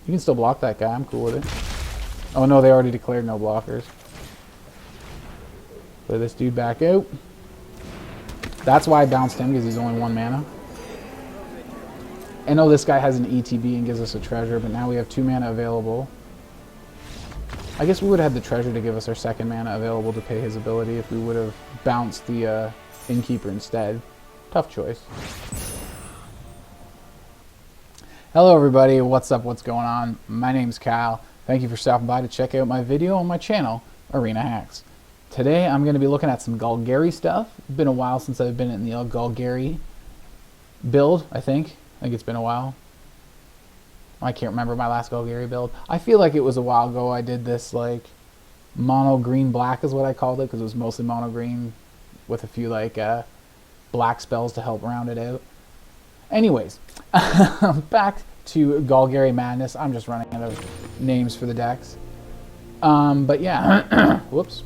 You can still block that guy. I'm cool with it. Oh no, they already declared no blockers. Play this dude back out. That's why I bounced him, because he's only 1 mana. I know this guy has an ETB and gives us a treasure, but now we have 2 mana available. I guess we would have had the treasure to give us our 2nd mana available to pay his ability if we would have bounced the Innkeeper instead. Tough choice. Hello everybody, what's up, what's going on? My name's Kyle. Thank you for stopping by to check out my video on my channel, Arena Hacks. Today I'm going to be looking at some Golgari stuff. It's been a while since I've been in the Golgari build, I think it's been a while. I can't remember my last Golgari build. I feel like it was a while ago I did this like mono green black is what I called it, because it was mostly mono green with a few like black spells to help round it out. Anyways, back to Golgari madness. I'm just running out of names for the decks. But yeah, whoops.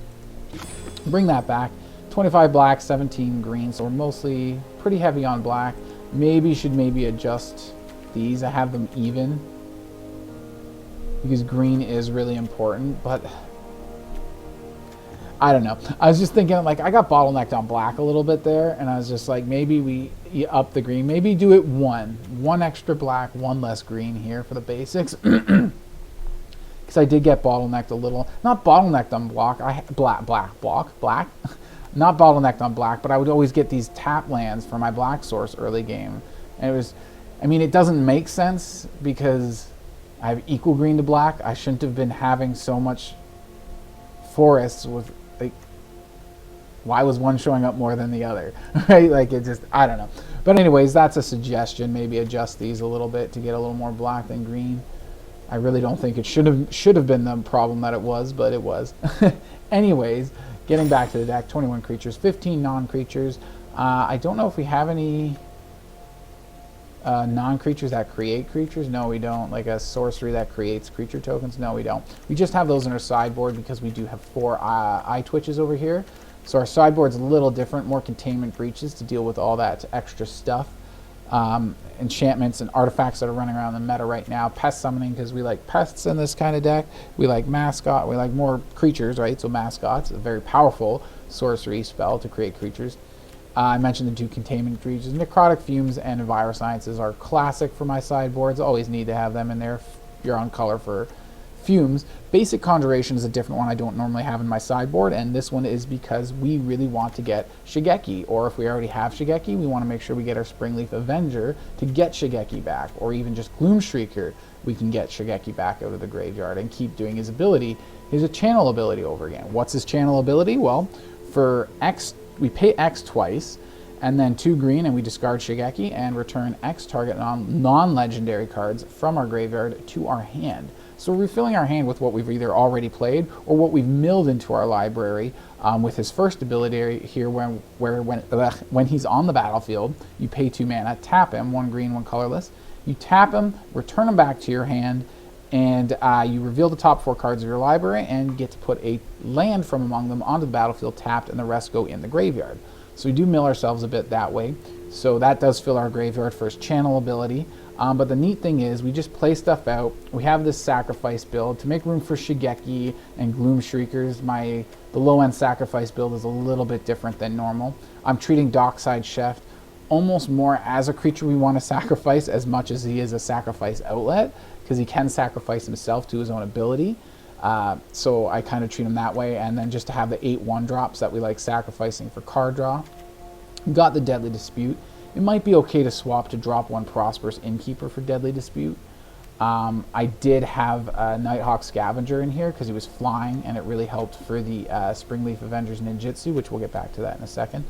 Bring that back. 25 black, 17 green, so we're mostly pretty heavy on black. Maybe adjust these. I have them even because green is really important, but I don't know. I was just thinking, like, I got bottlenecked on black a little bit there, and I was just like, maybe we up the green. Maybe do it one extra black, 1 less green here for the basics. Because I did get bottlenecked a little. Not bottlenecked on black. Black. Not bottlenecked on black, but I would always get these tap lands for my black source early game. And it was, I mean, it doesn't make sense because I have equal green to black. I shouldn't have been having so much forests with, like, why was one showing up more than the other, right? Like, it just, I don't know. But anyways, that's a suggestion. Maybe adjust these a little bit to get a little more black than green. I really don't think it should have been the problem that it was, but it was. Anyways, getting back to the deck, 21 creatures, 15 non-creatures. I don't know if we have any non-creatures that create creatures. No, we don't. Like a sorcery that creates creature tokens. No, we don't. We just have those in our sideboard because we do have 4 Eyetwitches over here. So our sideboard's a little different, more containment breaches to deal with all that extra stuff. Enchantments and artifacts that are running around the meta right now. Pest summoning, because we like pests in this kind of deck. We like mascot. We like more creatures, right? So mascots, a very powerful sorcery spell to create creatures. I mentioned the 2 containment breaches. Necrotic Fumes and Envirosciences are classic for my sideboards. Always need to have them in there if you're on color for Fumes. Basic Conjuration is a different one I don't normally have in my sideboard, and this one is because we really want to get Shigeki, or if we already have Shigeki, we want to make sure we get our Spring-Leaf Avenger to get Shigeki back, or even just Gloomshrieker, we can get Shigeki back out of the graveyard and keep doing his ability, his channel ability over again. What's his channel ability? Well, for X, we pay X twice, and then 2 green, and we discard Shigeki and return X target non-legendary cards from our graveyard to our hand. So we're refilling our hand with what we've either already played or what we've milled into our library with his first ability here when he's on the battlefield, you pay 2 mana, tap him, 1 green, 1 colorless. You tap him, return him back to your hand, and you reveal the top 4 cards of your library and get to put a land from among them onto the battlefield tapped, and the rest go in the graveyard. So we do mill ourselves a bit that way. So that does fill our graveyard for his channel ability. But the neat thing is we just play stuff out. We have this sacrifice build to make room for Shigeki and Gloomshriekers. The low-end sacrifice build is a little bit different than normal. I'm treating Dockside Chef almost more as a creature we want to sacrifice as much as he is a sacrifice outlet, because he can sacrifice himself to his own ability. So I kind of treat him that way, and then just to have the 8/1 drops that we like sacrificing for card draw. We've got the Deadly Dispute. It might be okay to swap to drop 1 Prosperous Innkeeper for Deadly Dispute. I did have Nighthawk Scavenger in here because he was flying, and it really helped for the Spring-Leaf Avengers Ninjutsu, which we'll get back to that in a second,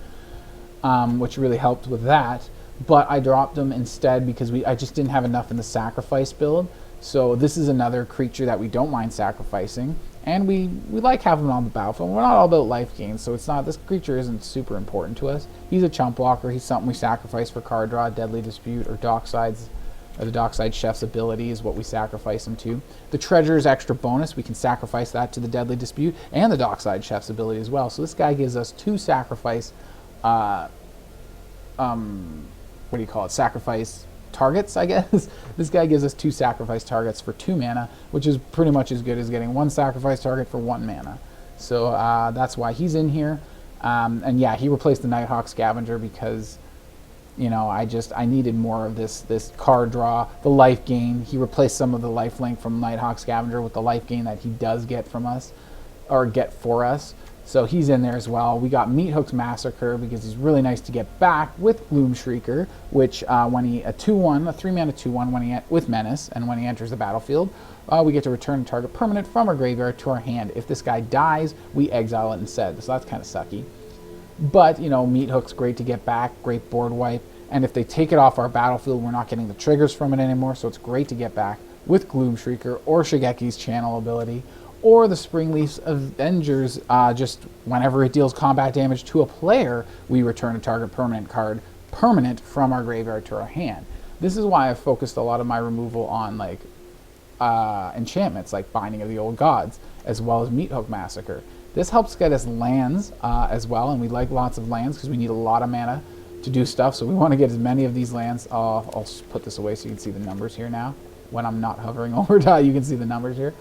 which really helped with that. But I dropped him instead because I just didn't have enough in the sacrifice build. So this is another creature that we don't mind sacrificing, and we like having him on the battlefield. We're not all about life gain, so it's not, this creature isn't super important to us. He's a chump blocker. He's something we sacrifice for card draw, Deadly Dispute, or the Dockside Chef's ability is what we sacrifice him to. The treasure is extra bonus. We can sacrifice that to the Deadly Dispute and the Dockside Chef's ability as well. So this guy gives us 2 sacrifice, what do you call it? Sacrifice targets, I guess. This guy gives us 2 sacrifice targets for 2 mana, which is pretty much as good as getting 1 sacrifice target for 1 mana. So that's why he's in here. And yeah, he replaced the Nighthawk Scavenger because, you know, I needed more of this card draw, the life gain. He replaced some of the life link from Nighthawk Scavenger with the life gain that he does get from us, or get for us. So he's in there as well. We got Meathook Massacre because he's really nice to get back with Gloomshrieker, which when he a 2/1, a 3-mana 2/1 when he with Menace, and when he enters the battlefield, we get to return a target permanent from our graveyard to our hand. If this guy dies, we exile it instead. So that's kind of sucky. But you know, Meathook's great to get back, great board wipe, and if they take it off our battlefield, we're not getting the triggers from it anymore. So it's great to get back with Gloomshrieker or Shigeki's channel ability, or the Spring-Leaf Avengers, just whenever it deals combat damage to a player, we return a target permanent card permanent from our graveyard to our hand. This is why I've focused a lot of my removal on like enchantments like Binding of the Old Gods, as well as Meathook Massacre. This helps get us lands as well, and we like lots of lands because we need a lot of mana to do stuff, so we want to get as many of these lands. I'll put this away so you can see the numbers here now. When I'm not hovering over it, you can see the numbers here.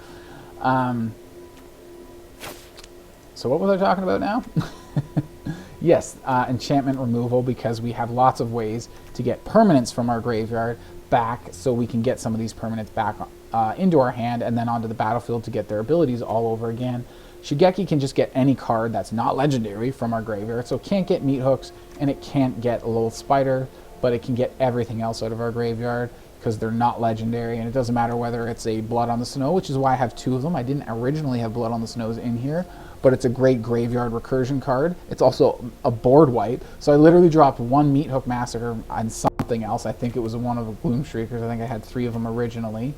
So what was I talking about now? Yes, enchantment removal, because we have lots of ways to get permanents from our graveyard back, so we can get some of these permanents back into our hand and then onto the battlefield to get their abilities all over again. Shigeki can just get any card that's not legendary from our graveyard, so it can't get Meathooks and it can't get Lolth Spider, but it can get everything else out of our graveyard because they're not legendary, and it doesn't matter whether it's a Blood on the Snow, which is why I have 2 of them. I didn't originally have Blood on the Snows in here, but it's a great graveyard recursion card. It's also a board wipe, so I literally dropped 1 Meathook Massacre on something else. I think it was one of the Gloomshriekers. I think I had 3 of them originally.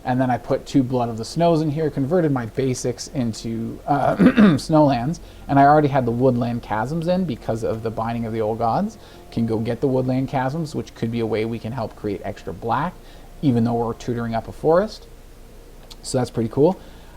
And then I put 2 Blood of the Snows in here, converted my basics into Snowlands, and I already had the Woodland Chasms in because of the Binding of the Old Gods. Can go get the Woodland Chasms, which could be a way we can help create extra black, even though we're tutoring up a forest. So that's pretty cool.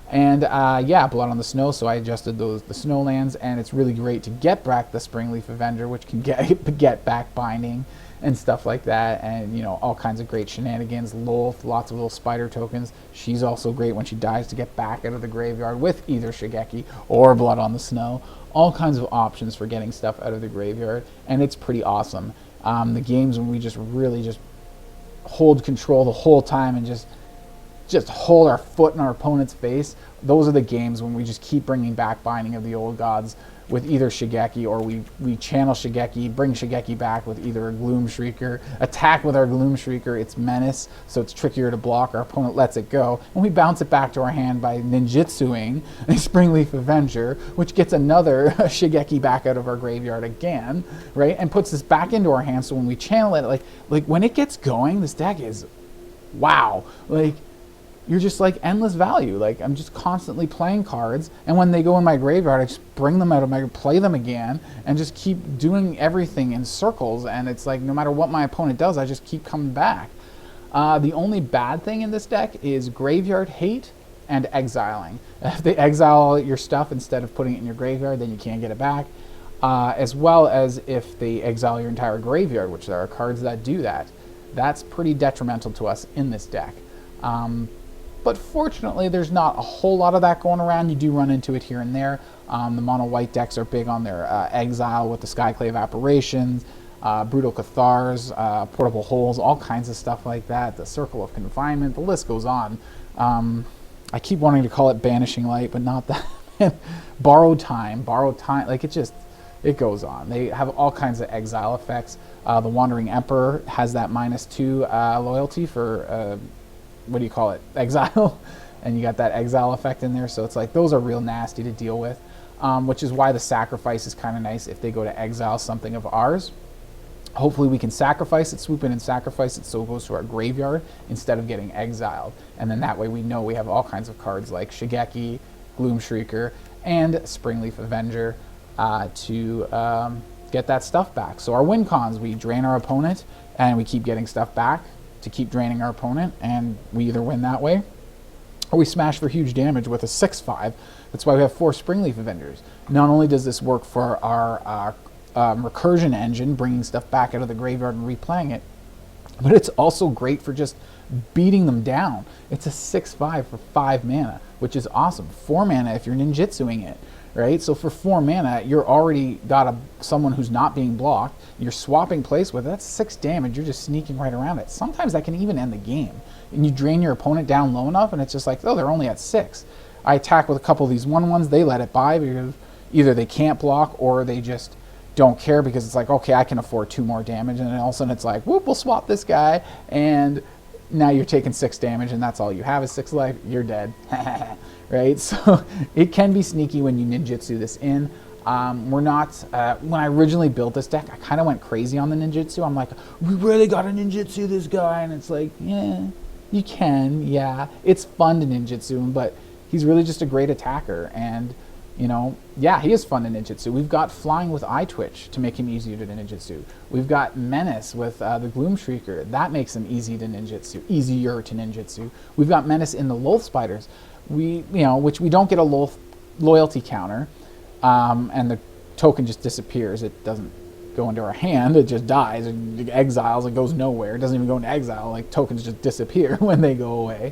And yeah, Blood on the Snow, so I adjusted the Snowlands, and it's really great to get back the Spring-Leaf Avenger, which can get back Binding and stuff like that, and you know, all kinds of great shenanigans. Lolth, lots of little spider tokens. She's also great when she dies to get back out of the graveyard with either Shigeki or Blood on the Snow. All kinds of options for getting stuff out of the graveyard, and it's pretty awesome. The games when we just really just hold control the whole time and just hold our foot in our opponent's face, those are the games when we just keep bringing back Binding of the Old Gods with either Shigeki, or we channel Shigeki, bring Shigeki back with either a Gloomshrieker, attack with our Gloomshrieker, it's Menace, so it's trickier to block, our opponent lets it go, and we bounce it back to our hand by ninjutsuing a Spring-Leaf Avenger, which gets another Shigeki back out of our graveyard again, right, and puts this back into our hand, so when we channel it, like when it gets going, this deck is, wow, like, you're just like endless value. Like, I'm just constantly playing cards, and when they go in my graveyard, I just bring them out of my, play them again, and just keep doing everything in circles. And it's like, no matter what my opponent does, I just keep coming back. The only bad thing in this deck is graveyard hate and exiling. If they exile your stuff instead of putting it in your graveyard, then you can't get it back. As well as if they exile your entire graveyard, which there are cards that do that. That's pretty detrimental to us in this deck. But fortunately, there's not a whole lot of that going around. You do run into it here and there. The mono-white decks are big on their exile with the Skyclave Apparitions, Brutal Cathars, Portable Holes, all kinds of stuff like that. The Circle of Confinement, the list goes on. I keep wanting to call it Banishing Light, but not that. Borrowed Time, like it goes on. They have all kinds of exile effects. The Wandering Emperor has that -2 loyalty for what do you call it, exile, and you got that exile effect in there, so it's like those are real nasty to deal with, which is why the sacrifice is kind of nice if they go to exile something of ours. Hopefully we can sacrifice it, swoop in and sacrifice it so it goes to our graveyard instead of getting exiled, and then that way we know we have all kinds of cards like Shigeki, Gloomshrieker, and Spring-Leaf Avenger to get that stuff back. So our win cons, we drain our opponent and we keep getting stuff back to keep draining our opponent, and we either win that way or we smash for huge damage with a 6/5. That's why we have 4 Spring-Leaf Avengers. Not only does this work for our recursion engine, bringing stuff back out of the graveyard and replaying it, but it's also great for just beating them down. It's a 6/5 for 5 mana, which is awesome. 4 mana if you're ninjutsuing it, right? So for 4 mana, you're already got someone who's not being blocked. You're swapping place with it. That's 6 damage. You're just sneaking right around it. Sometimes that can even end the game. And you drain your opponent down low enough, and it's just like, oh, they're only at 6. I attack with a couple of these 1/1s. They let it by because either they can't block or they just don't care because it's like, okay, I can afford 2 more damage. And then all of a sudden it's like, whoop, we'll swap this guy. And now you're taking 6 damage, and that's all you have is 6 life. You're dead. Right? So it can be sneaky when you ninjutsu this in. We're not, when I originally built this deck, I kind of went crazy on the ninjutsu. I'm like, we really got to ninjutsu this guy. And it's like, yeah, you can, yeah. It's fun to ninjutsu him, but he's really just a great attacker. And, you know, yeah, he is fun to ninjutsu. We've got Flying with Eyetwitch to make him easier to ninjutsu. We've got Menace with the Gloomshrieker. That makes him easier to ninjutsu. We've got Menace in the Lolth Spiders. Which we don't get a Lolth loyalty counter, and the token just disappears. It doesn't go into our hand. It just dies. It exiles. It goes nowhere. It doesn't even go into exile. Like, tokens just disappear when they go away.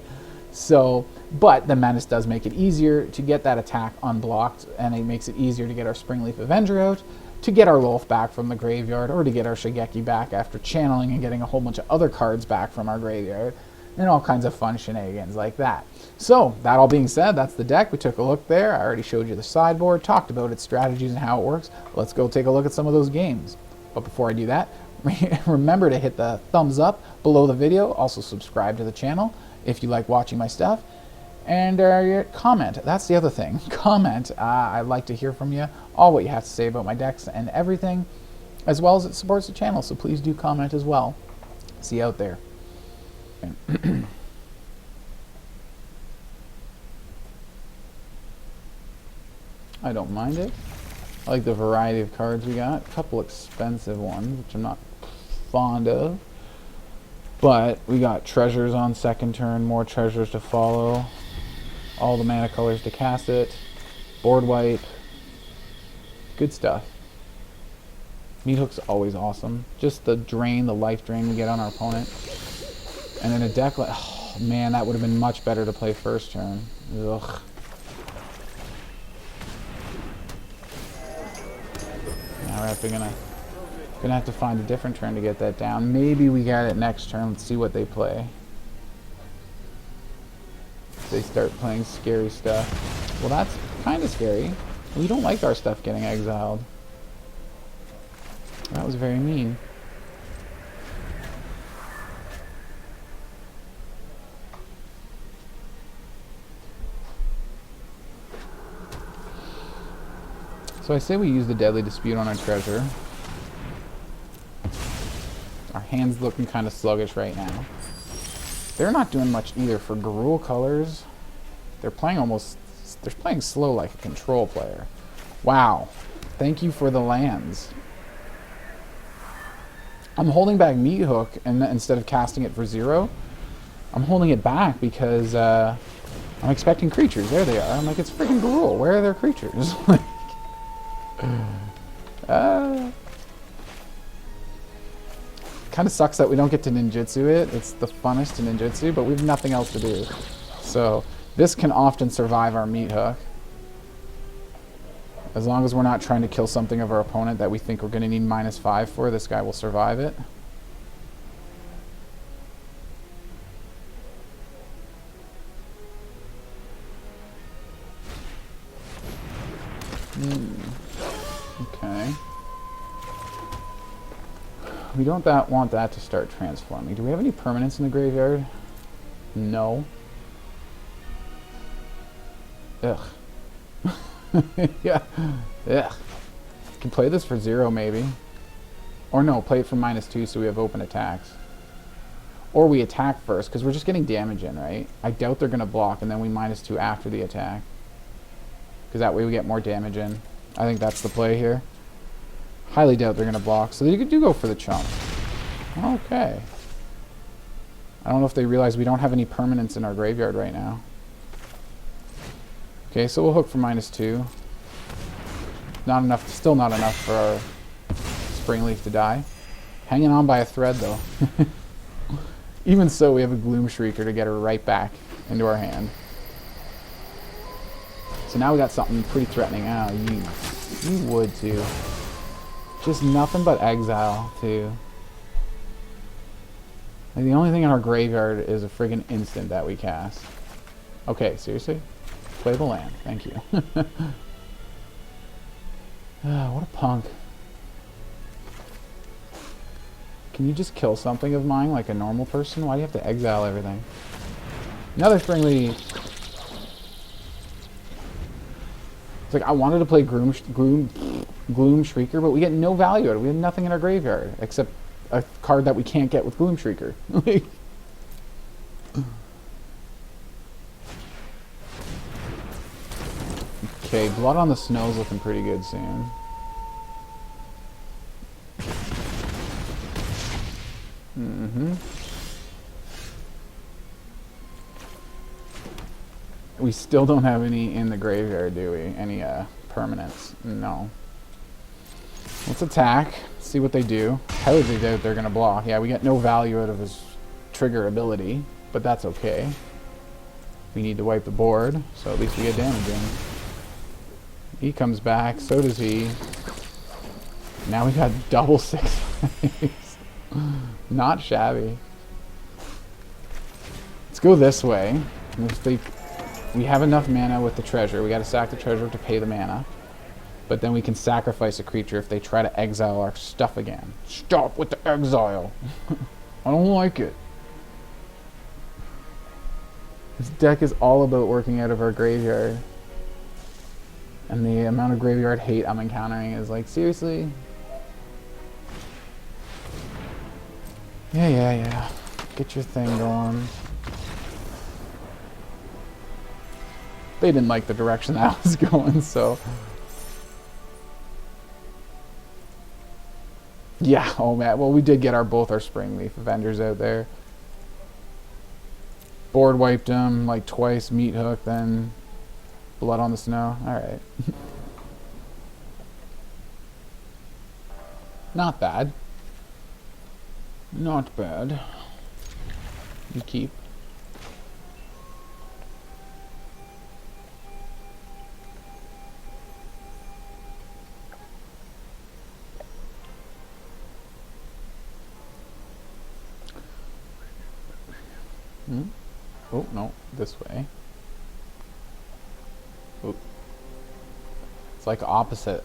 So, but the Menace does make it easier to get that attack unblocked, and it makes it easier to get our Spring-Leaf Avenger out, to get our Lolth back from the graveyard, or to get our Shigeki back after channeling and getting a whole bunch of other cards back from our graveyard, and all kinds of fun shenanigans like that. So, that all being said, that's the deck. We took a look there. I already showed you the sideboard, talked about its strategies and how it works. Let's go take a look at some of those games. But before I do that, remember to hit the thumbs up below the video. Also subscribe to the channel if you like watching my stuff. And comment. That's the other thing. Comment. I'd like to hear from you, all what you have to say about my decks and everything, as well as it supports the channel. So please do comment as well. See you out there. I don't mind it. I like the variety of cards we got. A couple expensive ones, which I'm not fond of. But we got treasures on second turn, more treasures to follow. All the mana colors to cast it. Board wipe. Good stuff. Meathook's always awesome. Just the drain, the life drain we get on our opponent. And in a deck like, oh man, that would have been much better to play first turn. Ugh. Now we're gonna have to find a different turn to get that down. Maybe we got it next turn. Let's see what they play. They start playing scary stuff. Well, that's kind of scary. We don't like our stuff getting exiled. That was very mean. So I say we use the Deadly Dispute on our treasure. Our hand's looking kind of sluggish right now. They're not doing much either for Garul colors. They're playing slow like a control player. Wow. Thank you for the lands. I'm holding back Meathook, and instead of casting it for 0, I'm holding it back because I'm expecting creatures. There they are. I'm like, it's freaking Garul. Where are their creatures? Kind of sucks that we don't get to ninjutsu it. It's the funnest to ninjutsu, but we have nothing else to do. So this can often survive our Meathook. As long as we're not trying to kill something of our opponent that we think we're going to need -5 for, this guy will survive it. Okay. We don't want that to start transforming. Do we have any permanents in the graveyard? No. Ugh. Yeah. Ugh. Can play this for 0 maybe. Or no, play it for -2 so we have open attacks. Or we attack first, because we're just getting damage in, right? I doubt they're going to block, and then we -2 after the attack. Because that way we get more damage in. I think that's the play here. Highly doubt they're going to block, so you do go for the chump. Okay. I don't know if they realize we don't have any permanents in our graveyard right now. Okay, so we'll hook for -2. Not enough, still not enough for our Spring-Leaf to die. Hanging on by a thread, though. Even so, we have a Gloomshrieker to get her right back into our hand. So now we got something pretty threatening. Oh, you would too. Just nothing but exile too. Like, the only thing in our graveyard is a friggin' instant that we cast. Okay, seriously? Play the land. Thank you. What a punk. Can you just kill something of mine like a normal person? Why do you have to exile everything? Another Spring-Leaf. It's like, I wanted to play Gloomshrieker, but we get no value out of it. We have nothing in our graveyard except a card that we can't get with Gloomshrieker. Okay, Blood on the Snow's looking pretty good soon. We still don't have any in the graveyard, do we? Any permanents? No. Let's attack. See what they do. How is it that they're going to block? Yeah, we get no value out of his trigger ability, but that's okay. We need to wipe the board, so at least we get damage in. He comes back, so does he. Now we got double 6/5. Not shabby. Let's go this way. We have enough mana with the treasure. We got to sack the treasure to pay the mana. But then we can sacrifice a creature if they try to exile our stuff again. Stop with the exile. I don't like it. This deck is all about working out of our graveyard. And the amount of graveyard hate I'm encountering is like, seriously? Yeah. Get your thing going. They didn't like the direction that was going, so... Yeah, oh man. Well, we did get both our Spring-Leaf Avengers out there. Board wiped them like twice, Meathook, then Blood on the Snow. Alright. Not bad. Not bad. You keep. Oh, no, this way. Oop. It's like opposite.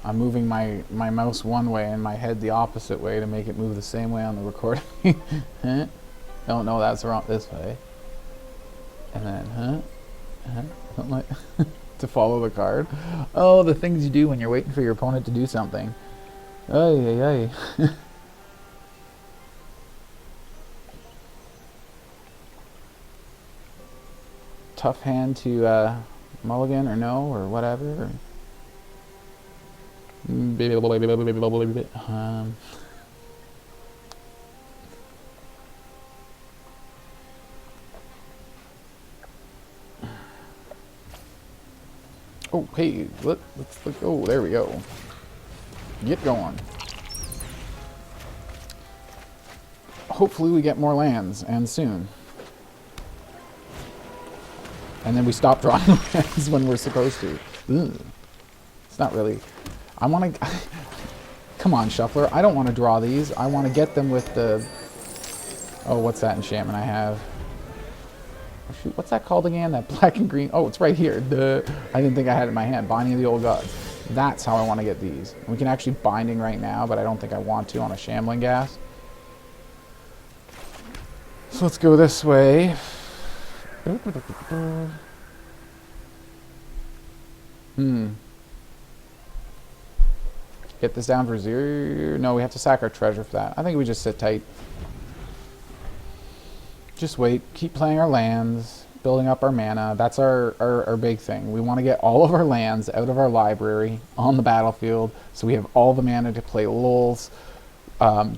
I'm moving my mouse one way and my head the opposite way to make it move the same way on the recording. Huh? Oh, no, that's wrong this way. And then, something like to follow the card. Oh, the things you do when you're waiting for your opponent to do something. Ay. Tough hand to mulligan or no or whatever. Oh, hey, let's go. There we go. Get going. Hopefully we get more lands, and soon. And then we stop drawing lands when we're supposed to. Ugh. It's not really... I want to... Come on, Shuffler. I don't want to draw these. I want to get them with the... Oh, what's that enchantment I have? Oh, shoot, what's that called again? That black and green... Oh, it's right here. I didn't think I had it in my hand. Binding of the Old Gods. That's how I want to get these. We can actually Binding right now, but I don't think I want to on a Shambling Gas. So let's go this way. Get this down for 0. No, we have to sack our treasure for that. I think we just sit tight. Just wait. Keep playing our lands. Building up our mana. That's our big thing. We want to get all of our lands out of our library on the battlefield so we have all the mana to play Lolth,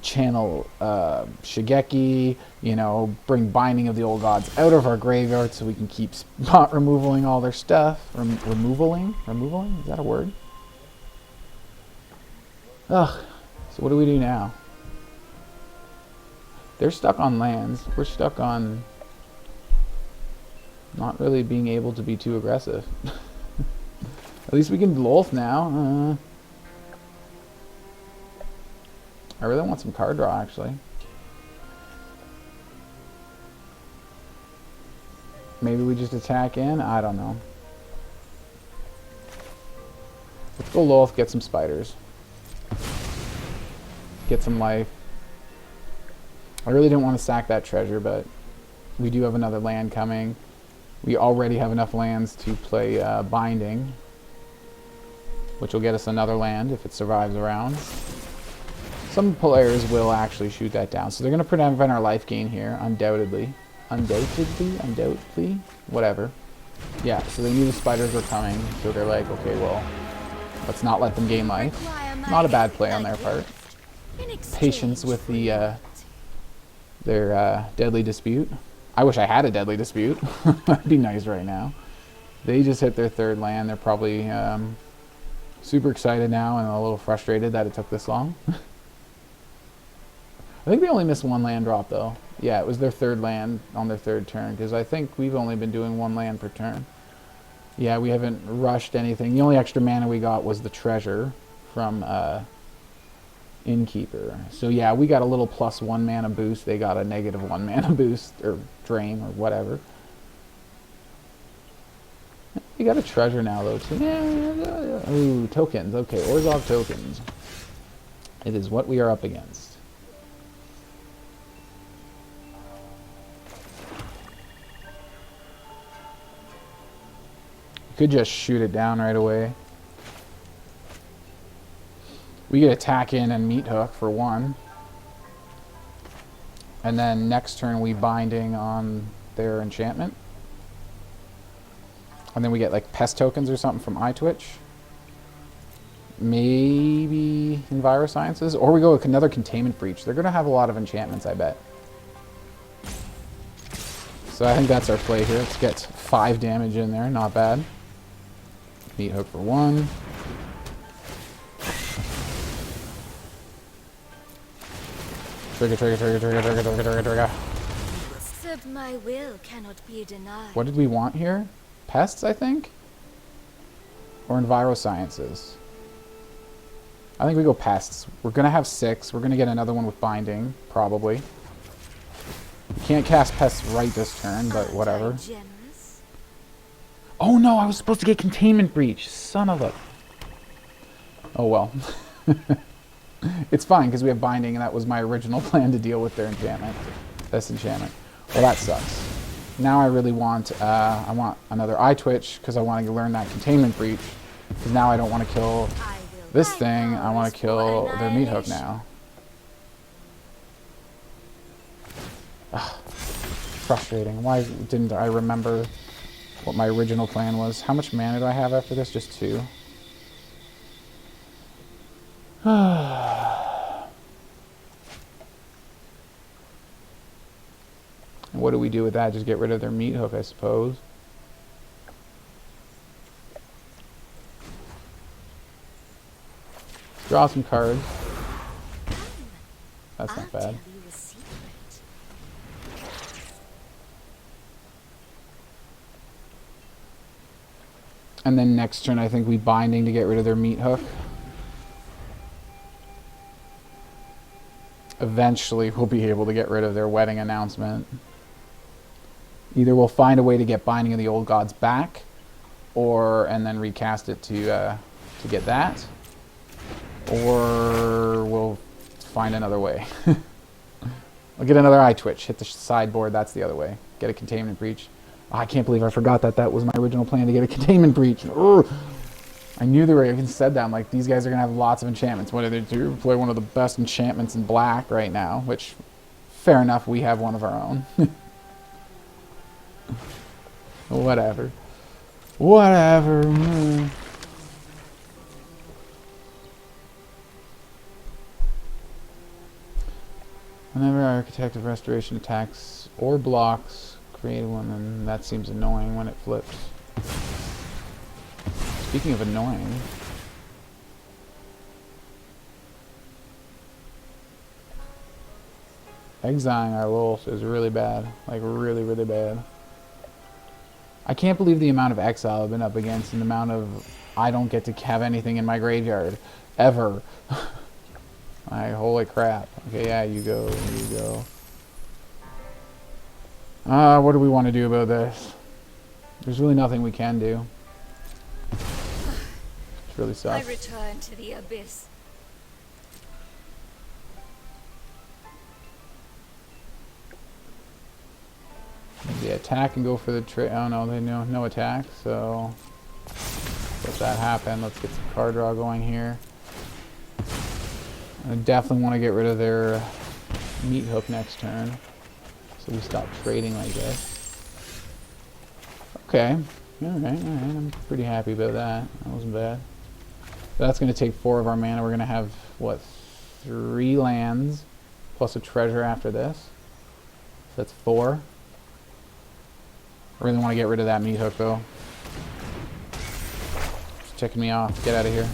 channel Shigeki, you know, bring Binding of the Old Gods out of our graveyard so we can keep spot removaling all their stuff. Removaling? Is that a word? Ugh. So what do we do now? They're stuck on lands. We're stuck on not really being able to be too aggressive. At least we can Lolth now. I really want some card draw, actually. Maybe we just attack in? I don't know. Let's go Lolth, get some spiders. Get some life. I really didn't want to sack that treasure, but we do have another land coming. We already have enough lands to play Binding, which will get us another land if it survives a round. Some players will actually shoot that down, so they're going to prevent our life gain here, undoubtedly. Undoubtedly? Whatever. Yeah, so they knew the spiders were coming, so they're like, okay, well, let's not let them gain life. Not a bad play on their part. Patience with the their Deadly Dispute. I wish I had a Deadly Dispute. That'd be nice right now. They just hit their third land. They're probably super excited now and a little frustrated that it took this long. I think they only missed one land drop, though. Yeah, it was their third land on their third turn, because I think we've only been doing one land per turn. Yeah, we haven't rushed anything. The only extra mana we got was the treasure from Innkeeper. So yeah, we got a little +1 mana boost. They got a -1 mana boost, or drain, or whatever. We got a treasure now, though, too. Yeah. Ooh, tokens. Okay, Orzhov tokens. It is what we are up against. Could just shoot it down right away. We could attack in and Meathook for 1. And then next turn we Binding on their enchantment. And then we get like pest tokens or something from Eyetwitch. Maybe Envirosciences. Or we go with another Containment Breach. They're going to have a lot of enchantments, I bet. So I think that's our play here. Let's get 5 damage in there. Not bad. Meathook for 1. Trigger. My will cannot be denied. What did we want here? Pests, I think? Or Envirosciences? I think we go pests. We're going to have 6. We're going to get another one with Binding, probably. Can't cast pests right this turn, but whatever. Oh no, I was supposed to get Containment Breach. Son of a... Oh well. It's fine, because we have Binding, and that was my original plan to deal with their enchantment. This enchantment. Well, that sucks. Now I really want... I want another Eyetwitch, because I want to learn that Containment Breach. Because now I don't want to kill this thing. I want to kill their Meathook now. Ugh. Frustrating. Why didn't I remember what my original plan was? How much mana do I have after this? Just 2. And what do we do with that? Just get rid of their Meathook, I suppose. Draw some cards. That's not bad. And then next turn, I think we Binding to get rid of their Meathook. Eventually, we'll be able to get rid of their Wedding Announcement. Either we'll find a way to get Binding of the Old Gods back, and then recast it to get that, or we'll find another way. I'll get another Eyetwitch, hit the sideboard. That's the other way. Get a Containment Breach. Oh, I can't believe I forgot that was my original plan to get a Containment Breach. Ugh. I knew they were, even said that. I'm like, these guys are going to have lots of enchantments. What do they do? Play one of the best enchantments in black right now, which, fair enough, we have one of our own. Whatever. Whatever. Whenever Architect of Restoration attacks or blocks, create one, and that seems annoying when it flips. Speaking of annoying, Exiling our Lolth is really bad. Like, really, really bad. I can't believe the amount of exile I've been up against and the amount of I don't get to have anything in my graveyard. Ever. Like, holy crap. Okay, yeah, you go, you go. What do we want to do about this? There's really nothing we can do. It's really sucks. I return to the abyss. They attack and go for the trade. Oh no, they know no attack, so let that happen. Let's get some card draw going here. I definitely want to get rid of their Meathook next turn, so we stop trading like this. Okay, alright, I'm pretty happy about that. That wasn't bad. That's going to take 4 of our mana. We're going to have, what, 3 lands plus a treasure after this. So that's 4. I really want to get rid of that Meathook though. It's ticking me off. Get out of here.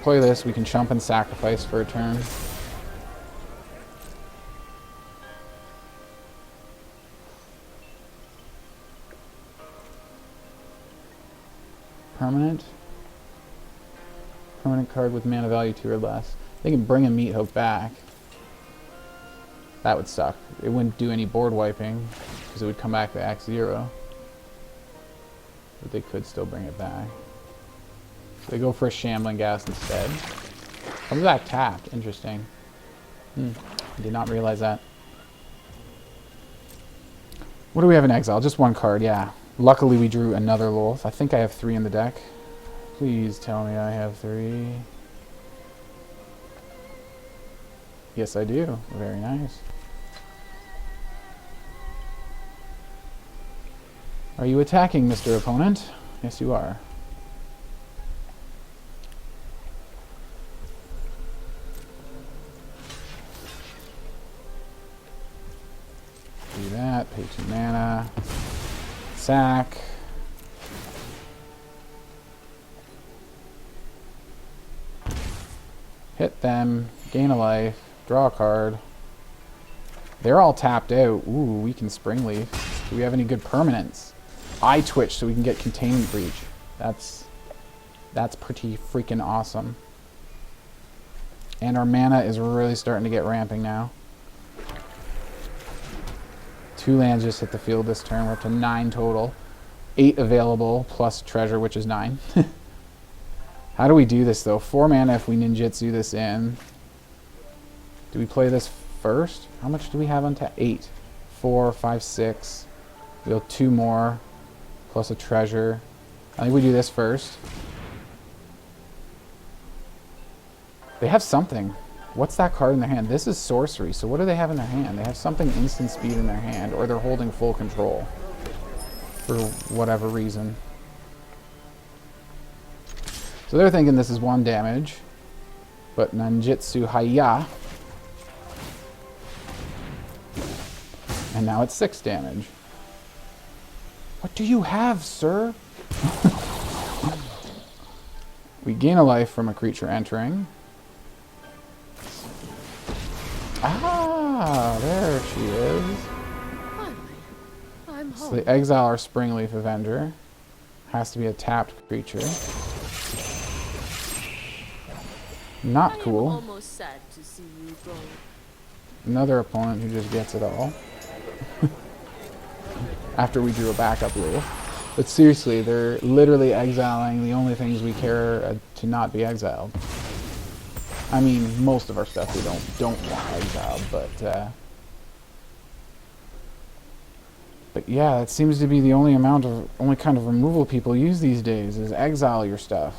Play this. We can chump and sacrifice for a turn. Permanent. Permanent card with mana value 2 or less. They can bring a Meathook back. That would suck. It wouldn't do any board wiping because it would come back to X0. But they could still bring it back. So they go for a Shambling Gas instead. Comes back tapped. Interesting. I did not realize that. What do we have in exile? Just 1 card, yeah. Luckily we drew another Lolth. I think I have 3 in the deck. Please tell me I have 3. Yes, I do. Very nice. Are you attacking, Mr. Opponent? Yes, you are. Do that. Pay 2 mana. Sack. Hit them. Gain a life. Draw a card. They're all tapped out. Ooh, we can Spring-Leaf. Do we have any good permanents? Eyetwitch, so we can get Containment Breach. That's pretty freaking awesome. And our mana is really starting to get ramping now. 2 lands just hit the field this turn. We're up to 9 total. 8 available, plus treasure, which is 9. How do we do this, though? 4 mana if we ninjutsu this in. Do we play this first? How much do we have on tap? 8. 4, 5, 6. We have 2 more, plus a treasure. I think we do this first. They have something. What's that card in their hand? This is sorcery, so what do they have in their hand? They have something instant speed in their hand, or they're holding full control. For whatever reason. So they're thinking this is 1 damage. But Nanjitsu Haya. And now it's 6 damage. What do you have, sir? We gain a life from a creature entering. Ah, there she is. Finally, I'm home. So they exile our Spring-Leaf Avenger. Has to be a tapped creature. Not cool. I am almost sad to see you go. Another opponent who just gets it all. After we drew a backup rule. But seriously, they're literally exiling the only things we care to not be exiled. I mean, most of our stuff we don't want exiled, but yeah, it seems to be the only kind of removal people use these days is exile your stuff.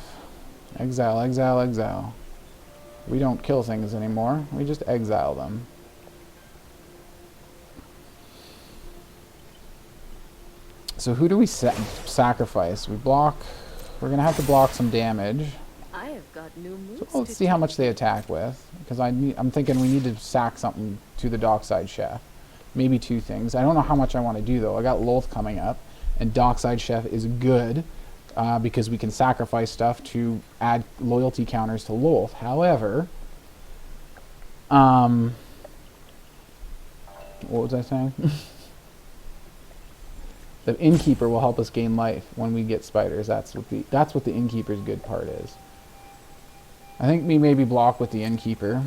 Exile, exile, exile. We don't kill things anymore. We just exile them. So who do we sacrifice? We block. We're gonna have to block some damage. I have got new moves. So let's see how much they attack with, because I'm thinking we need to sack something to the Dockside Chef. Maybe 2 things. I don't know how much I want to do though. I got Lolth coming up, and Dockside Chef is good. because we can sacrifice stuff to add loyalty counters to Lolth. However, what was I saying? The Innkeeper will help us gain life when we get spiders. That's what the Innkeeper's good part is. I think we maybe block with the Innkeeper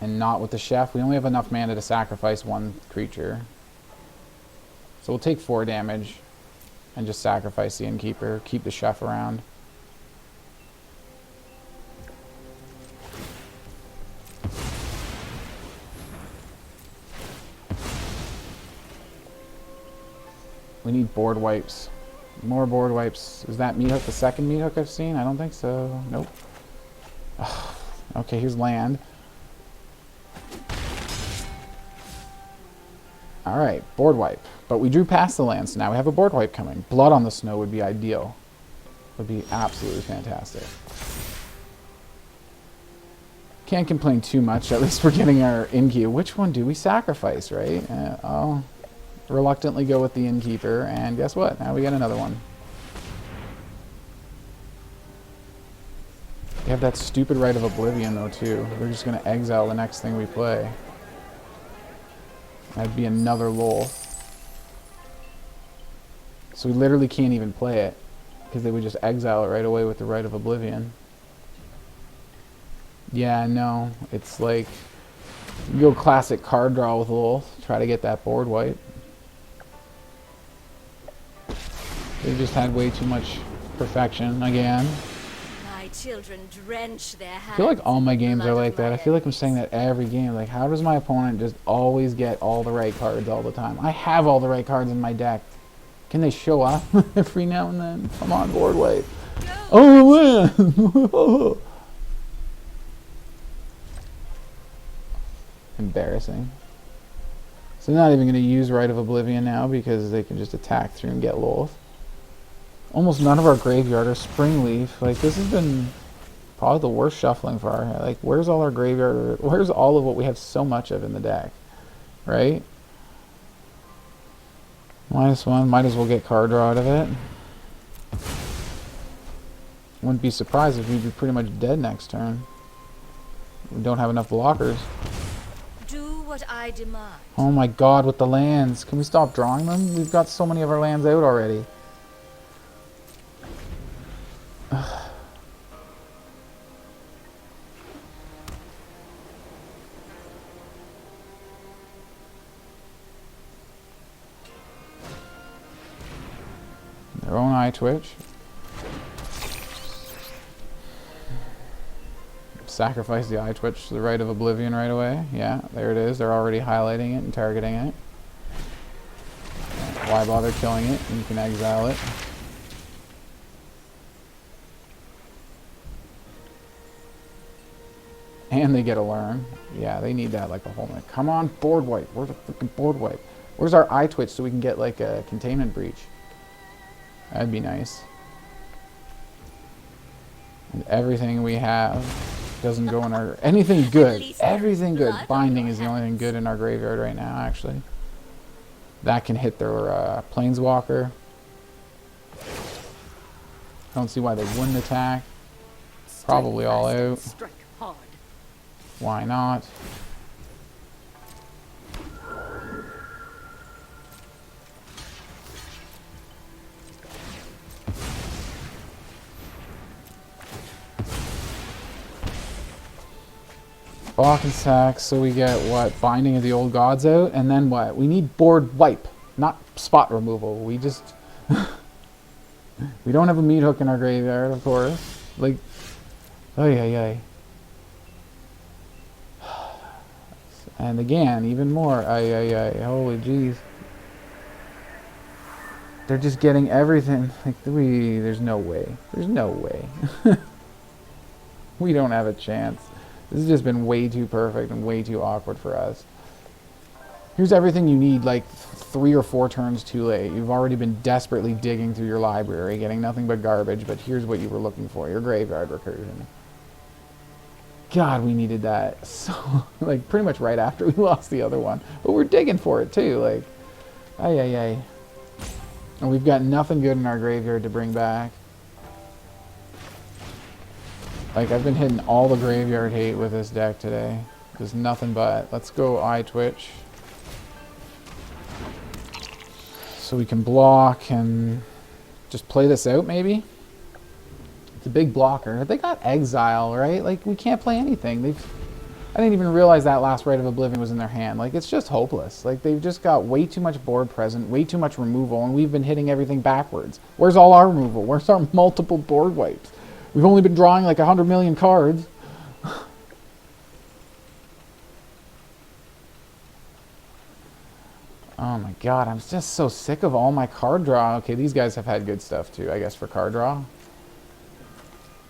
and not with the Chef. We only have enough mana to sacrifice one creature. So we'll take 4 damage and just sacrifice the Innkeeper, keep the Chef around. We need board wipes. More board wipes. Is that Meathook the second Meathook I've seen? I don't think so. Nope. Okay, here's land. Alright, board wipe. But we drew past the land, so now we have a board wipe coming. Blood on the Snow would be ideal. Would be absolutely fantastic. Can't complain too much. At least we're getting our Innkeeper. Which one do we sacrifice, right? I'll reluctantly go with the Innkeeper, and guess what? Now we get another one. We have that stupid Right of Oblivion, though, too. We're just going to exile the next thing we play. That'd be another Lolth. So we literally can't even play it, because they would just exile it right away with the Right of Oblivion. Yeah, no. It's like, you go classic card draw with Lolth, try to get that board wipe. They just had way too much perfection again. My children drench their hands. I feel like all my games are like that. I feel like I'm saying that every game. Like, how does my opponent just always get all the right cards all the time? I have all the right cards in my deck. Can they show up every now and then? Come on, board wipe. Oh, man! Embarrassing. So they're not even going to use Right of Oblivion now because they can just attack through and get Lolth. Almost none of our graveyard are Spring-Leaf. Like, this has been probably the worst shuffling for our... Like, where's all our graveyard... Where's all of what we have so much of in the deck? Right? -1. Might as well get card draw out of it. Wouldn't be surprised if we'd be pretty much dead next turn. We don't have enough blockers. Do what I demand. Oh my god, with the lands. Can we stop drawing them? We've got so many of our lands out already. Their own Eyetwitch. Sacrifice the Eyetwitch to the Right of Oblivion right away. Yeah, there it is. They're already highlighting it and targeting it. Why bother killing it? You can exile it. And they get a learn. Yeah, they need that like a whole minute. Come on, board wipe. Where's the freaking board wipe? Where's our Eyetwitch so we can get like a containment breach? That'd be nice. And everything we have doesn't go in our... Anything good. Everything good. Binding is the only thing good in our graveyard right now, actually. That can hit their Planeswalker. I don't see why they wouldn't attack. Probably all out. Why not? Block and sack, so we get what? Binding of the Old Gods out, and then what? We need board wipe, not spot removal. We just... we don't have a Meathook in our graveyard, of course. Like... Ay. And again, even more. Ay. Holy jeez. They're just getting everything. Like, there's no way. There's no way. We don't have a chance. This has just been way too perfect and way too awkward for us. Here's everything you need, like 3 or 4 turns too late. You've already been desperately digging through your library, getting nothing but garbage, but here's what you were looking for, your graveyard recursion. God, we needed that. So, like, pretty much right after we lost the other one. But we're digging for it, too, like, ay. And we've got nothing good in our graveyard to bring back. Like, I've been hitting all the graveyard hate with this deck today. There's nothing but. Let's go Eyetwitch. So we can block and just play this out, maybe? It's a big blocker. They got Exile, right? Like, we can't play anything. I didn't even realize that last Rite of Oblivion was in their hand. Like, it's just hopeless. Like, they've just got way too much board present, way too much removal, and we've been hitting everything backwards. Where's all our removal? Where's our multiple board wipes? We've only been drawing like 100 million cards. Oh my god, I'm just so sick of all my card draw. Okay, these guys have had good stuff too, I guess, for card draw.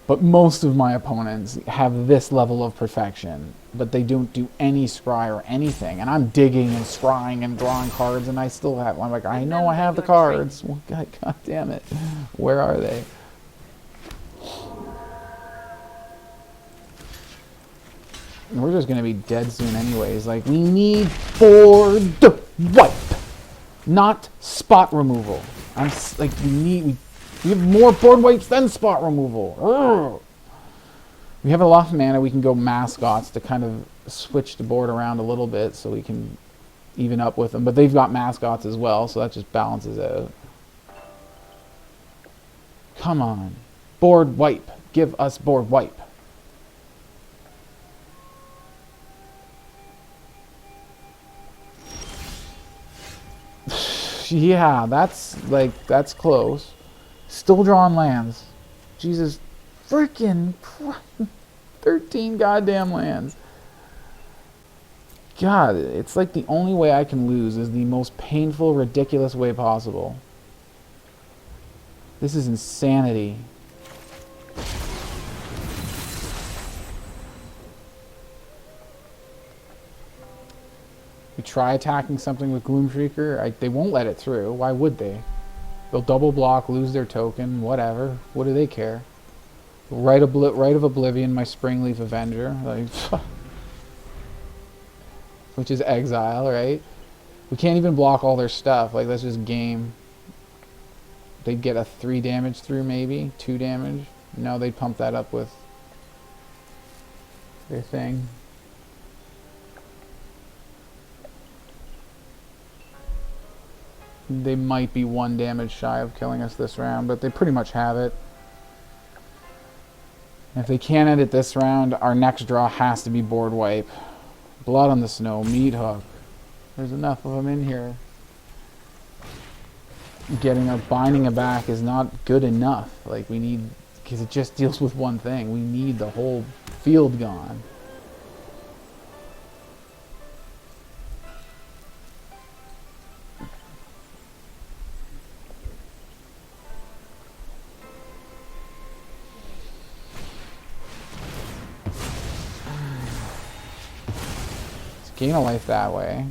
But most of my opponents have this level of perfection, but they don't do any scry or anything. And I'm digging and scrying and drawing cards, and I still have. I'm like, I know I have the cards. Well, god damn it. Where are they? We're just gonna be dead soon anyways. Like, we need board wipe, not spot removal. Like, we have more board wipes than spot removal. Urgh. We have a lot of mana. We can go mascots to kind of switch the board around a little bit so we can even up with them. But they've got mascots as well, so that just balances out. Come on. Board wipe. Give us board wipe. Yeah, that's close. Still drawing lands. Jesus freaking 13 goddamn lands. God, it's like the only way I can lose is the most painful, ridiculous way possible. This is insanity. We try attacking something with Gloomshrieker. They won't let it through. Why would they? They'll double block, lose their token, whatever. What do they care? Rite of Oblivion, my Spring-Leaf Avenger. Like, which is exile, right? We can't even block all their stuff. Like, that's just game. They'd get a 3 damage through, maybe. 2 damage. No, they'd pump that up with their thing. They might be 1 damage shy of killing us this round, but they pretty much have it. If they can't end it this round, our next draw has to be board wipe. Blood on the Snow, Meathook. There's enough of them in here. Binding it back is not good enough. Like, we need, because it just deals with one thing. We need the whole field gone. Gain a life that way.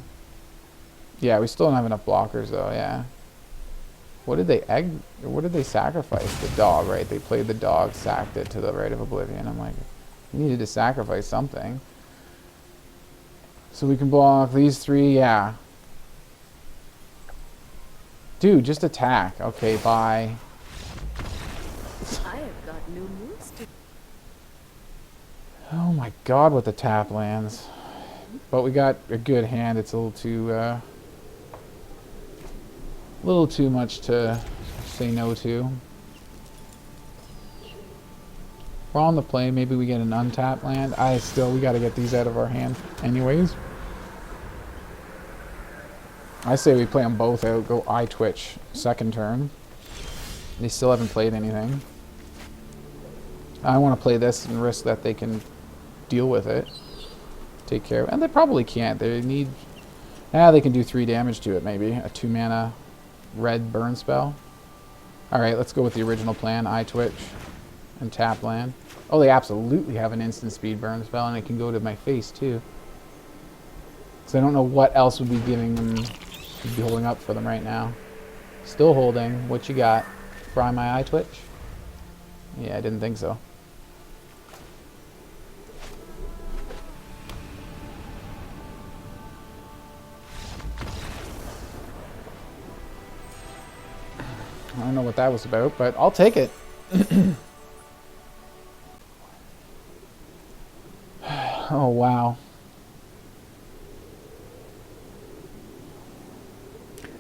Yeah, we still don't have enough blockers though, yeah. What did they sacrifice? The dog, right? They played the dog, sacked it to the Rite of Oblivion. I'm like, we needed to sacrifice something. So we can block these 3, yeah. Dude, just attack. Okay, bye. I have got new moves to. Oh my god, with the tap lands. But we got a good hand. It's a little too much to say no to. We're on the play. Maybe we get an untapped land. We got to get these out of our hand anyways. I say we play them both out. Go Eyetwitch second turn. They still haven't played anything. I want to play this and risk that they can deal with it. Take care of it. And they probably can't. They need... they can do 3 damage to it, maybe. A 2-mana red burn spell. Alright, let's go with the original plan. Eyetwitch and tap land. Oh, they absolutely have an instant speed burn spell, and it can go to my face, too. So I don't know what else would be giving them... would be holding up for them right now. Still holding. What you got? Fry my Eyetwitch? Yeah, I didn't think so. don't know what that was about, but I'll take it. Oh, wow.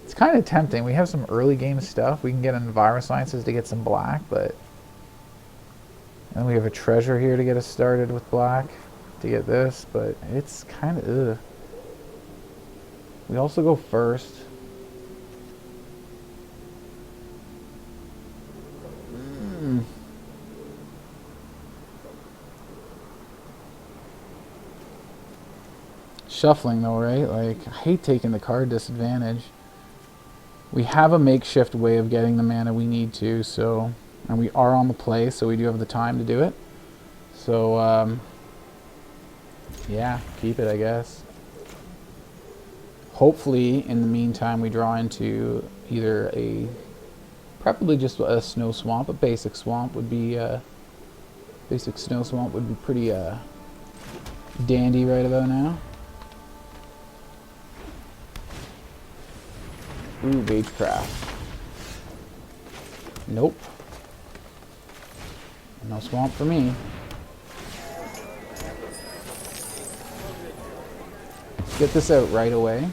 It's kind of tempting. We have some early game stuff. We can get Envirosciences to get some black, but... And we have a treasure here to get us started with black to get this, but it's kind of... Ugh. We also go first. Shuffling though, right? Like, I hate taking the card disadvantage. We have a makeshift way of getting the mana we need to, so... And we are on the play, so we do have the time to do it. So, yeah, keep it, I guess. Hopefully, in the meantime, we draw into either a... Preferably just a snow swamp. A basic swamp would be... basic snow swamp would be pretty, dandy right about now. Ooh, Magecraft. Nope. No swamp for me. Get this out right away.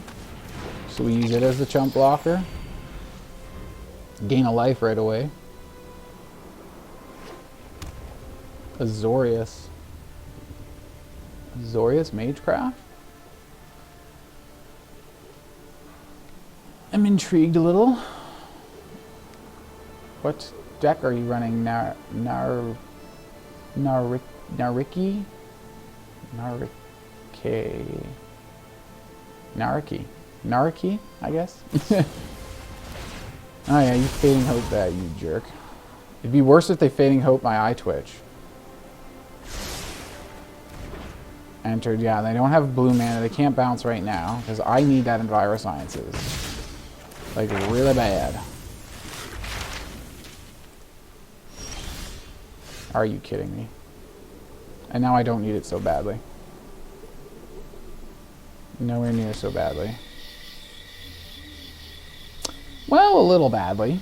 So we use it as the chump blocker. Gain a life right away. Azorius. Azorius Magecraft? I'm intrigued a little. What deck are you running? Nariki? Nariki, I guess? Oh yeah, you Fading Hope that, you jerk. It'd be worse if they Fading Hope my Eyetwitch. Entered, yeah, they don't have blue mana. They can't bounce right now, because I need that Envirosciences. Like, really bad. Are you kidding me? And now I don't need it so badly. Nowhere near so badly. Well, a little badly.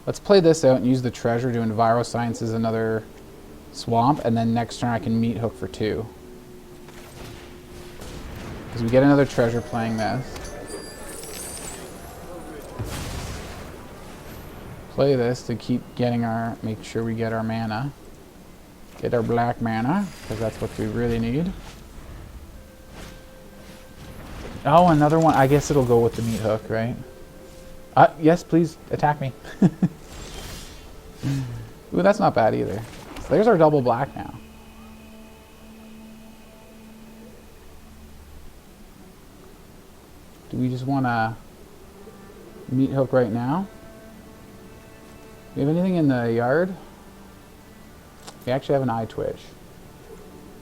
Let's play this out and use the treasure to Envirosciences another swamp, and then next turn I can Meathook for 2. Because we get another treasure playing this. Play this to keep getting our, make sure we get our mana. Get our black mana, because that's what we really need. Oh, another one. I guess it'll go with the Meathook, right? Yes, please attack me. Ooh, that's not bad either. So there's our double black now. Do we just want to Meathook right now? Do we have anything in the yard? We actually have an Eyetwitch.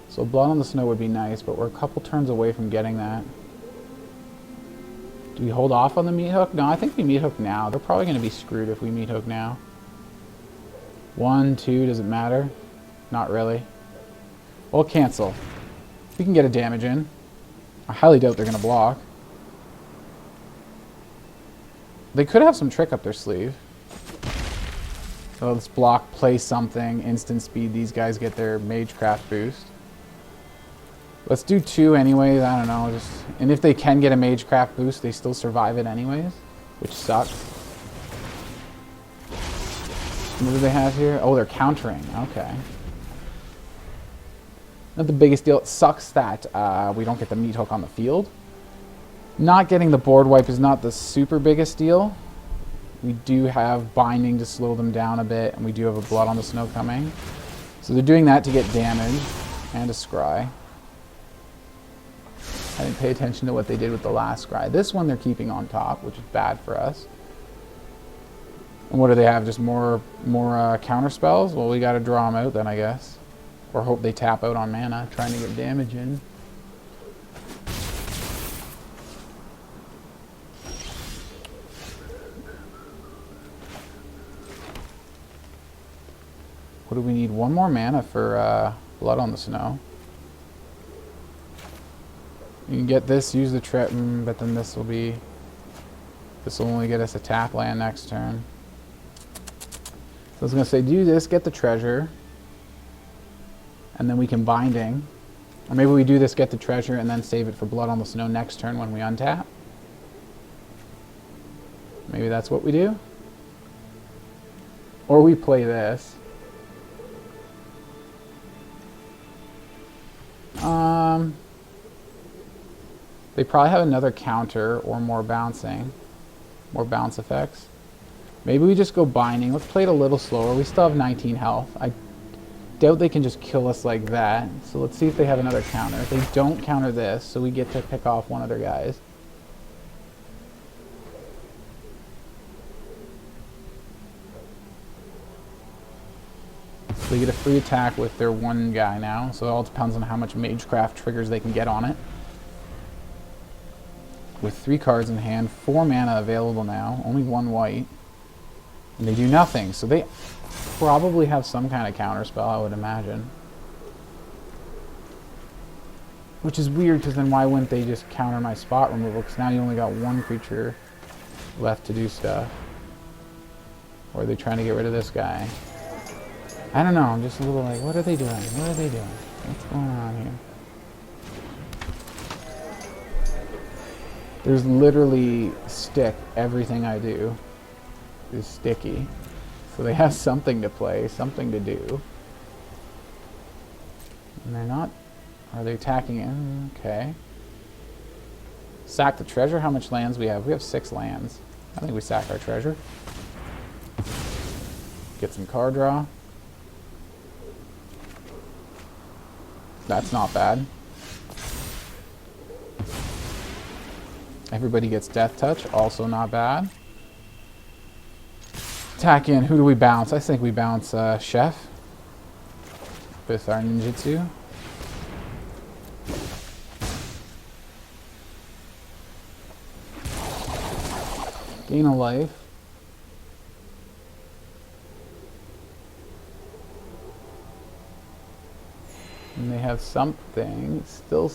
So Blood on the Snow would be nice, but we're a couple turns away from getting that. Do we hold off on the Meathook? No, I think we Meathook now. They're probably going to be screwed if we Meathook now. 1, 2, does it matter? Not really. We'll cancel. We can get a damage in. I highly doubt they're going to block. They could have some trick up their sleeve. So let's block, play something, instant speed. These guys get their Magecraft boost. Let's do 2 anyways, I don't know. And if they can get a Magecraft boost, they still survive it anyways, which sucks. What do they have here? Oh, they're countering. Okay. Not the biggest deal. It sucks that we don't get the Meathook on the field. Not getting the board wipe is not the super biggest deal. We do have binding to slow them down a bit, and we do have a Blood on the Snow coming. So they're doing that to get damage and a scry. I didn't pay attention to what they did with the last scry. This one they're keeping on top, which is bad for us. And what do they have? Just more counter spells? Well, we got to draw them out then, I guess. Or hope they tap out on mana, trying to get damage in. What do we need? 1 more mana for Blood on the Snow. You can get this, use the trip, but then this will be... This will only get us a tap land next turn. So I was going to say, do this, get the treasure, and then we can Binding. Or maybe we do this, get the treasure, and then save it for Blood on the Snow next turn when we untap. Maybe that's what we do. Or we play this. They probably have another counter or more bouncing. More bounce effects. Maybe we just go Binding. Let's play it a little slower. We still have 19 health. I doubt they can just kill us like that. So let's see if they have another counter. If they don't counter this, so we get to pick off one of their guys. So they get a free attack with their one guy now. So it all depends on how much Magecraft triggers they can get on it. With 3 cards in hand, 4 mana available now, only 1 white. And they do nothing, so they probably have some kind of counter spell, I would imagine. Which is weird, because then why wouldn't they just counter my spot removal? Because now you only got 1 creature left to do stuff. Or are they trying to get rid of this guy? I don't know, I'm just a little like, what are they doing? What are they doing? What's going on here? There's literally stick. Everything I do is sticky. So they have something to play, something to do. And they're not... Are they attacking it? Okay. Sack the treasure? How much lands we have? We have 6 lands. I think we sack our treasure. Get some card draw. That's not bad. Everybody gets Death Touch, also not bad. Attack in, who do we bounce? I think we bounce Chef with our ninjutsu. Gain a life. And they have something still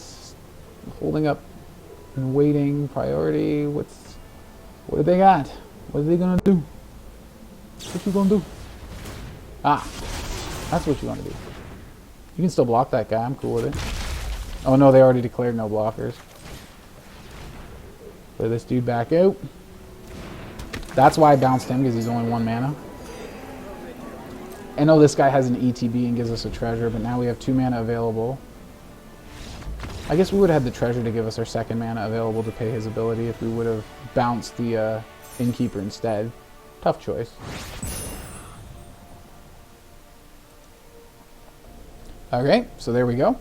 holding up and waiting. Priority. What do they got? What are they gonna do? What you gonna do? Ah, that's what you want to do. You can still block that guy. I'm cool with it. Oh no, they already declared no blockers. Play this dude back out. That's why I bounced him, because he's only 1 mana. I know this guy has an ETB and gives us a treasure, but now we have 2 mana available. I guess we would have had the treasure to give us our 2nd mana available to pay his ability if we would have bounced the Innkeeper instead. Tough choice. Okay, so there we go.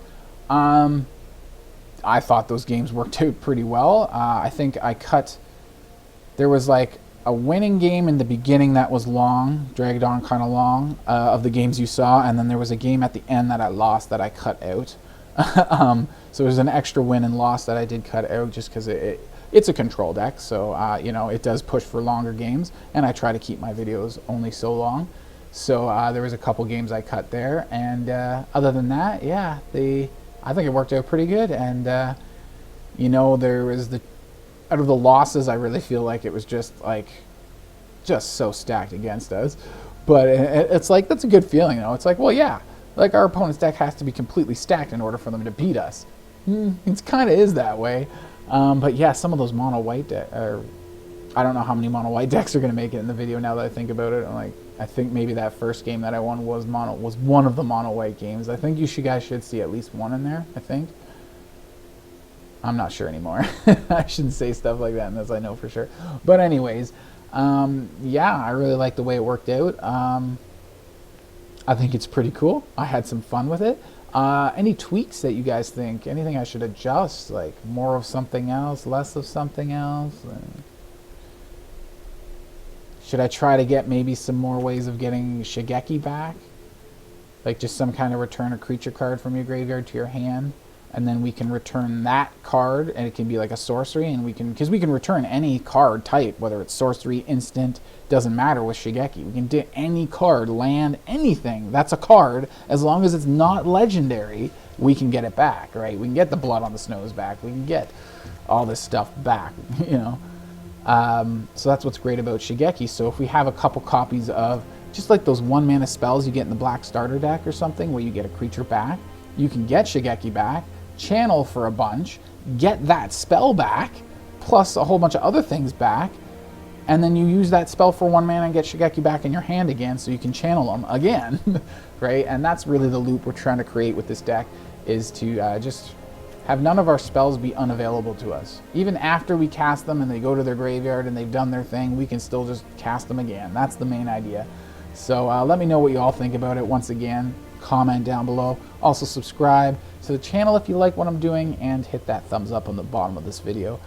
I thought those games worked out pretty well. I think I cut... There was like a winning game in the beginning that was long, dragged on kind of long, of the games you saw, and then there was a game at the end that I lost that I cut out. So there's an extra win and loss that I did cut out just because it's a control deck, so you know, it does push for longer games, and I try to keep my videos only so long. So there was a couple games I cut there, and other than that, yeah, I think it worked out pretty good. And you know, there was out of the losses, I really feel like it was just so stacked against us. But it's like, that's a good feeling, you know. It's like, well, yeah, like our opponent's deck has to be completely stacked in order for them to beat us. It kind of is that way. But yeah, some of those mono white decks, I don't know how many mono white decks are going to make it in the video now that I think about it. I think maybe that first game that I won was one of the mono white games. I think you guys should see at least one in there, I think. I'm not sure anymore. I shouldn't say stuff like that unless I know for sure. But anyways, yeah, I really like the way it worked out. I think it's pretty cool. I had some fun with it. Any tweaks that you guys think? Anything I should adjust? Like more of something else, less of something else? Should I try to get maybe some more ways of getting Shigeki back? Like just some kind of return a creature card from your graveyard to your hand, and then we can return that card, and it can be like a sorcery, and because we can return any card type, whether it's sorcery, instant, doesn't matter with Shigeki. We can do any card, land, anything. That's a card. As long as it's not legendary, we can get it back, right? We can get the Blood on the Snows back. We can get all this stuff back, you know. So that's what's great about Shigeki. So if we have a couple copies of just like those 1-mana spells you get in the black starter deck or something where you get a creature back, you can get Shigeki back, channel for a bunch, get that spell back, plus a whole bunch of other things back, and then you use that spell for 1 mana and get Shigeki back in your hand again so you can channel them again, right? And that's really the loop we're trying to create with this deck, is to just have none of our spells be unavailable to us. Even after we cast them and they go to their graveyard and they've done their thing, we can still just cast them again. That's the main idea. So let me know what you all think about it. Once again, comment down below. Also subscribe to the channel if you like what I'm doing, and hit that thumbs up on the bottom of this video.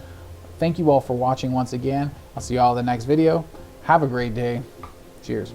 Thank you all for watching once again. I'll see you all in the next video. Have a great day. Cheers.